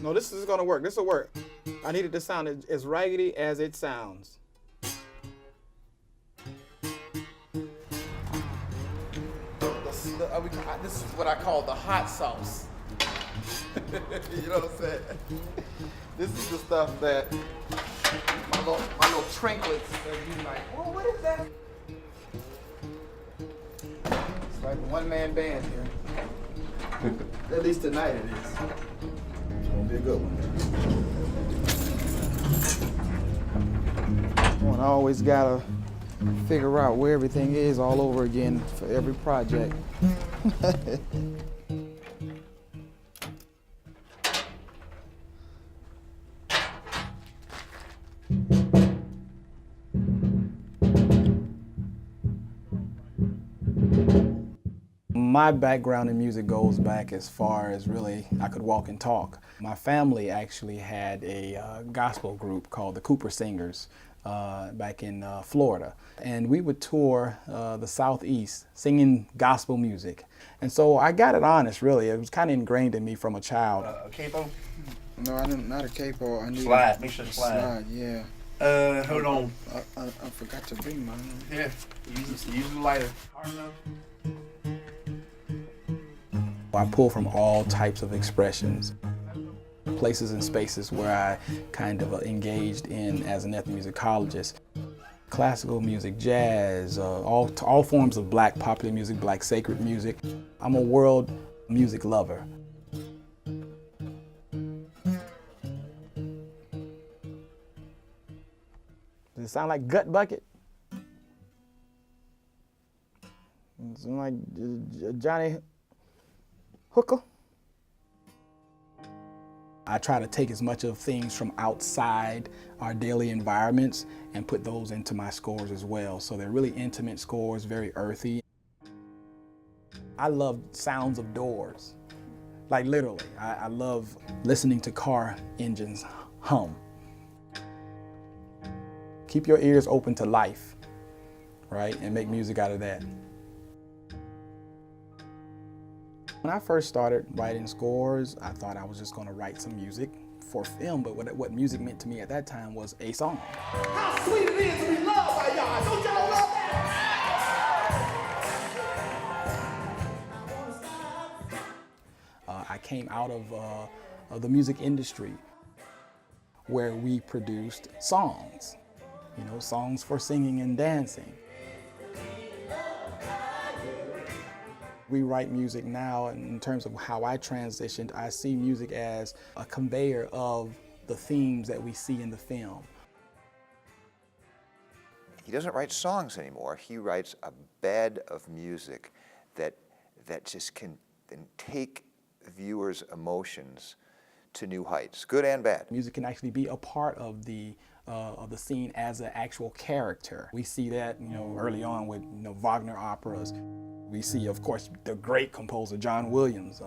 No, this is gonna work. This will work. I need it to sound as raggedy as it sounds. This is what I call the hot sauce. You know what I'm saying? This is the stuff that my little trinklets that be like, oh, what is that? It's like a one-man band here. At least tonight it is. It's gonna be a good one. I always gotta figure out where everything is all over again for every project. My background in music goes back as far as really I could walk and talk. My family actually had a gospel group called the Cooper Singers back in Florida. And we would tour the Southeast singing gospel music. And so I got it honest, really. It was kind of ingrained in me from a child. A capo? No, I didn't, not a capo. I need slide. Make sure slide. Yeah. Hold on. I forgot to bring mine. Yeah, use the lighter. Hard enough. I pull from all types of expressions, places and spaces where I kind of engaged in as an ethnomusicologist. Classical music, jazz, all forms of black popular music, black sacred music. I'm a world music lover. Does it sound like Gut Bucket? Does it sound like Johnny Hooker? I try to take as much of things from outside our daily environments and put those into my scores as well. So they're really intimate scores, very earthy. I love sounds of doors, like literally. I love listening to car engines hum. Keep your ears open to life, right? And make music out of that. When I first started writing scores, I thought I was just going to write some music for film, but what music meant to me at that time was a song. How sweet it is to be loved by y'all. Don't y'all love that? I came out of the music industry where we produced songs, you know, songs for singing and dancing. We write music now, and in terms of how I transitioned, I see music as a conveyor of the themes that we see in the film. He doesn't write songs anymore. He writes a bed of music that just can then take viewers' emotions to new heights, good and bad. Music can actually be a part of the scene as an actual character. We see that, you know, early on with, you know, Wagner operas. We see, of course, the great composer John Williams,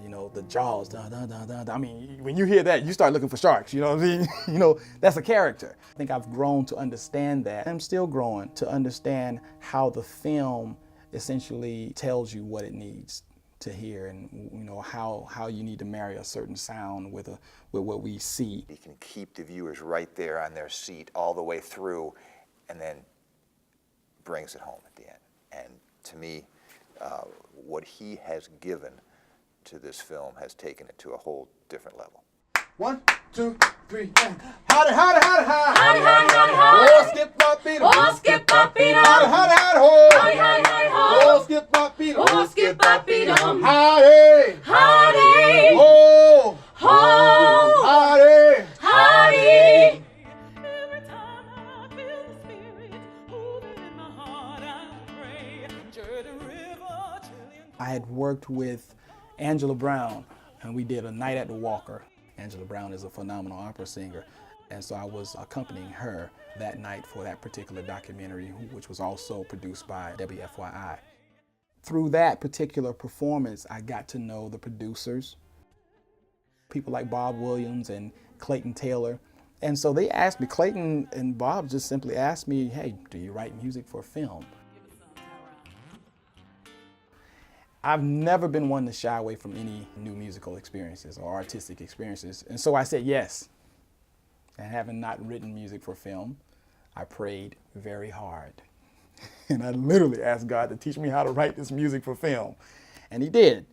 you know, the Jaws, da, da, da, da, da. I mean, when you hear that, you start looking for sharks, you know what I mean? You know, that's a character. I think I've grown to understand that. I'm still growing to understand how the film essentially tells you what it needs to hear, and, you know, how you need to marry a certain sound with what we see. He can keep the viewers right there on their seat all the way through, and then brings it home at the end. And to me, what he has given to this film has taken it to a whole different level. 1, 2, 3, and howdy, howdy, howdy, howdy. Howdy, howdy, howdy, howdy. Oh, skip my beat. Oh, skip my beat. Howdy, howdy, howdy, ho. Howdy, howdy, howdy, ho. Oh, skip my beat. Oh, skip my beat. Howdy. Howdy. Oh. Ho. Howdy. Howdy. Every time I feel the spirit moving in my heart, I pray. Jordan River, Chilean. I had worked with Angela Brown, and we did A Night at the Walker. Angela Brown is a phenomenal opera singer, and so I was accompanying her that night for that particular documentary, which was also produced by WFYI. Through that particular performance, I got to know the producers, people like Bob Williams and Clayton Taylor. And so they asked me, Clayton and Bob just simply asked me, hey, do you write music for film? I've never been one to shy away from any new musical experiences or artistic experiences. And so I said yes. And having not written music for film, I prayed very hard. And I literally asked God to teach me how to write this music for film. And he did.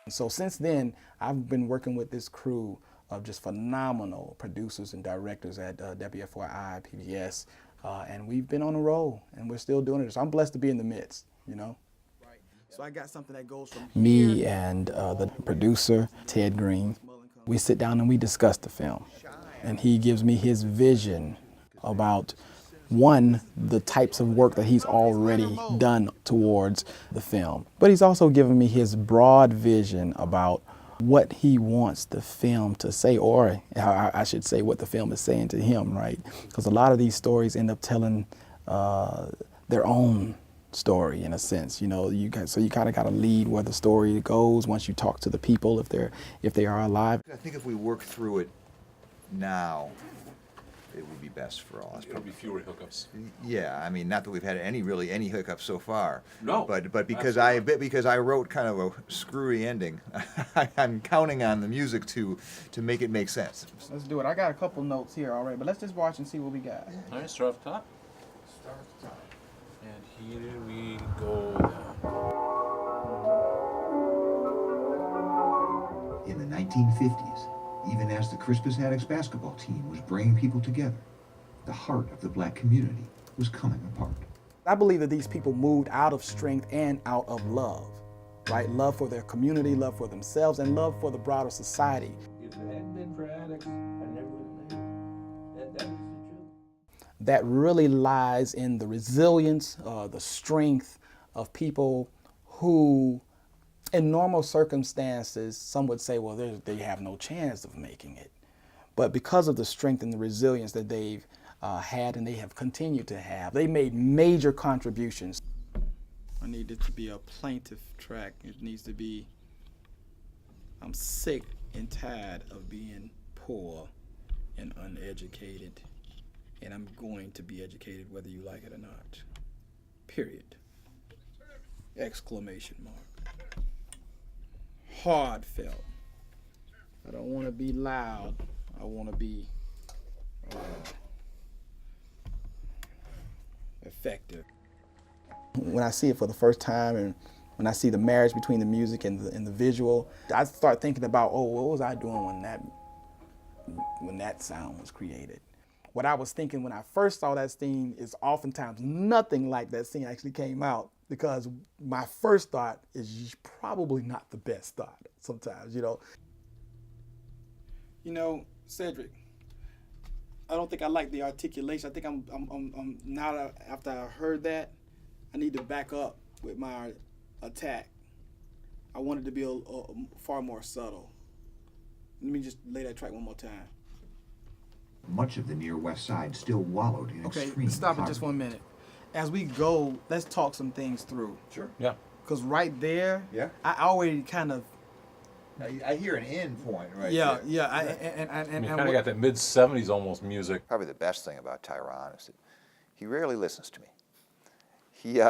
So since then, I've been working with this crew of just phenomenal producers and directors at WFYI, PBS, and we've been on a roll, and we're still doing it. So I'm blessed to be in the midst, you know? So I got something that goes from me and the producer, Ted Green. We sit down and we discuss the film, and he gives me his vision about one, the types of work that he's already done towards the film. But he's also given me his broad vision about what he wants the film to say, or I should say what the film is saying to him, right? Because a lot of these stories end up telling their own story in a sense, you know. So you kind of got to lead where the story goes once you talk to the people if they are alive. I think if we work through it now, it would be best for all. It'll be fewer hiccups. Yeah, I mean, not that we've had any hiccups so far. No, But because I wrote kind of a screwy ending, I'm counting on the music to make it make sense. Let's do it. I got a couple notes here already, but let's just watch and see what we got. All right, start off top. Start at the top. And here we go down. In the 1950s, even as the Crispus Attucks basketball team was bringing people together, the heart of the black community was coming apart. I believe that these people moved out of strength and out of love, right? Love for their community, love for themselves, and love for the broader society. If it hadn't been for Attucks, I never would have made it. That is the truth. That really lies in the resilience, the strength of people who, in normal circumstances, some would say, well, they have no chance of making it. But because of the strength and the resilience that they've had and they have continued to have, they made major contributions. I need it to be a plaintive track. It needs to be, I'm sick and tired of being poor and uneducated, and I'm going to be educated whether you like it or not. Period. Exclamation mark. Heartfelt. I don't want to be loud. I want to be effective. When I see it for the first time, and when I see the marriage between the music and the visual, I start thinking about, oh, what was I doing when that sound was created? What I was thinking when I first saw that scene is oftentimes nothing like that scene actually came out, because my first thought is probably not the best thought sometimes, you know. You know, Cedric, I don't think I like the articulation. I think I'm now, after I heard that, I need to back up with my attack. I wanted to be a far more subtle. Let me just lay that track one more time. Much of the near west side still wallowed in Okay, extreme stop it poverty. just 1 minute. As we go, let's talk some things through. Sure. Yeah. Because right there, Yeah. I already kind of, I hear an end point right yeah, there. yeah. I mean, kind of got that mid-70s almost music. Probably the best thing about Tyron is that he rarely listens to me. He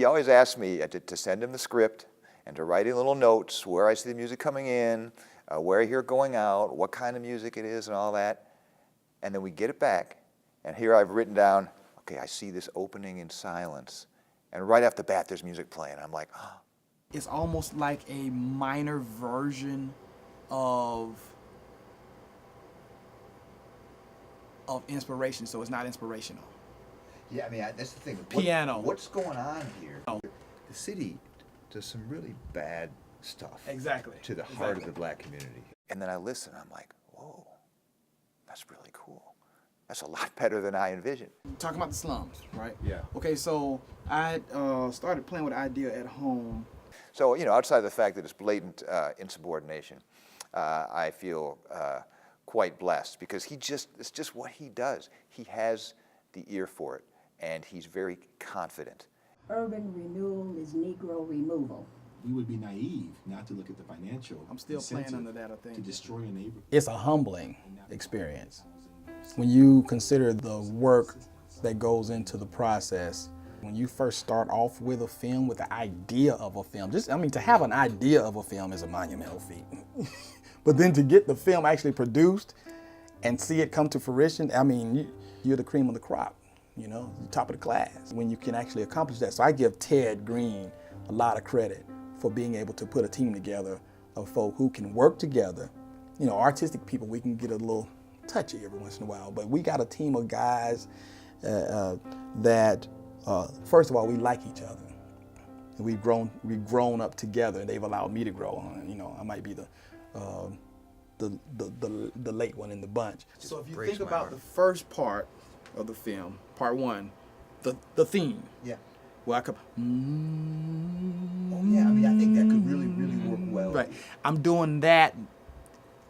always asks me to send him the script and to write in little notes where I see the music coming in, where I hear it going out, what kind of music it is and all that. And then we get it back, and here I've written down, okay, I see this opening in silence. And right off the bat, there's music playing. I'm like, oh. It's almost like a minor version of inspiration, so it's not inspirational. Yeah, I mean, that's the thing. Piano. What's going on here? Oh. The city does some really bad stuff. Exactly. To the heart of the black community. And then I listen, I'm like, whoa, that's really cool. That's a lot better than I envisioned. Talking about the slums, right? Yeah. Okay, so I started playing with the idea at home. So, you know, outside of the fact that it's blatant insubordination, I feel quite blessed because it's just what he does. He has the ear for it, and he's very confident. Urban renewal is Negro removal. we would be naive not to look at the financial. I'm still playing incentive under that, I think. to destroy a neighborhood. It's a humbling experience. When you consider the work that goes into the process, when you first start off with a film, with the idea of a film, to have an idea of a film is a monumental feat. But then to get the film actually produced and see it come to fruition, you're the cream of the crop, you're top of the class when you can actually accomplish that. So I give Ted Green a lot of credit for being able to put a team together of folk who can work together. Artistic people, we can get a little touchy every once in a while, but we got a team of guys that, first of all, we like each other. And we've grown up together, and they've allowed me to grow. I might be the late one in the bunch. So if you think about the first part of the film, part one, the theme. Yeah. Well, I could. Oh, yeah, I think that could really, really work well. Right. I'm doing that.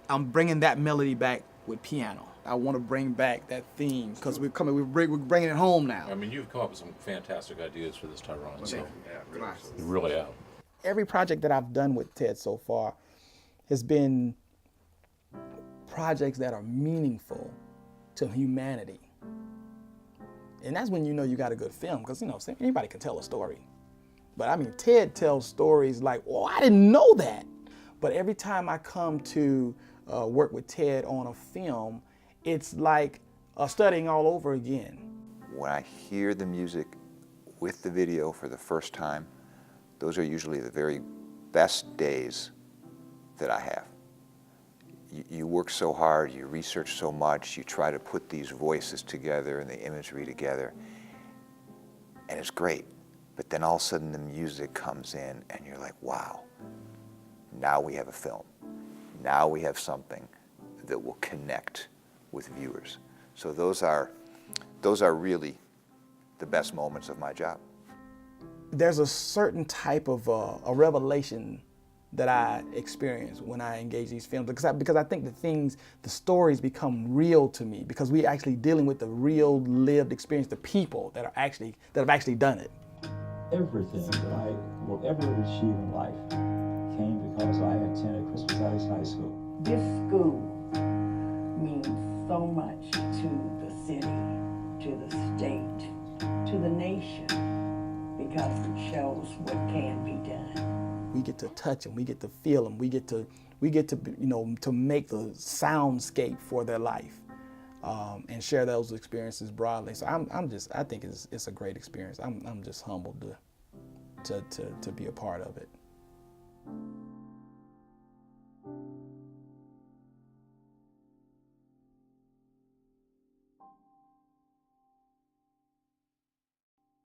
I'm bringing that melody back with piano. I want to bring back that theme because we're bringing it home now. You've come up with some fantastic ideas for this, Tyron. So Yeah, you really have. Every project that I've done with Ted so far has been projects that are meaningful to humanity. And that's when you got a good film, because anybody can tell a story. But Ted tells stories like, oh, I didn't know that. But every time I come to work with Ted on a film, it's like studying all over again. When I hear the music with the video for the first time, those are usually the very best days that I have. You work so hard, you research so much, you try to put these voices together and the imagery together, and it's great. But then all of a sudden the music comes in and you're like, wow, now we have a film. Now we have something that will connect with viewers. So those are really the best moments of my job. There's a certain type of a revelation that I experience when I engage these films, because I think the stories become real to me, because we're actually dealing with the real lived experience, the people that have actually done it. Everything that I will ever achieve in life came because I attended Crispus Attucks High School. This school means so much to the city, to the state, to the nation, because it shows what can be done. We get to touch them, we get to feel them, we get to to make the soundscape for their life, and share those experiences broadly. So I think it's a great experience. I'm just humbled to be a part of it.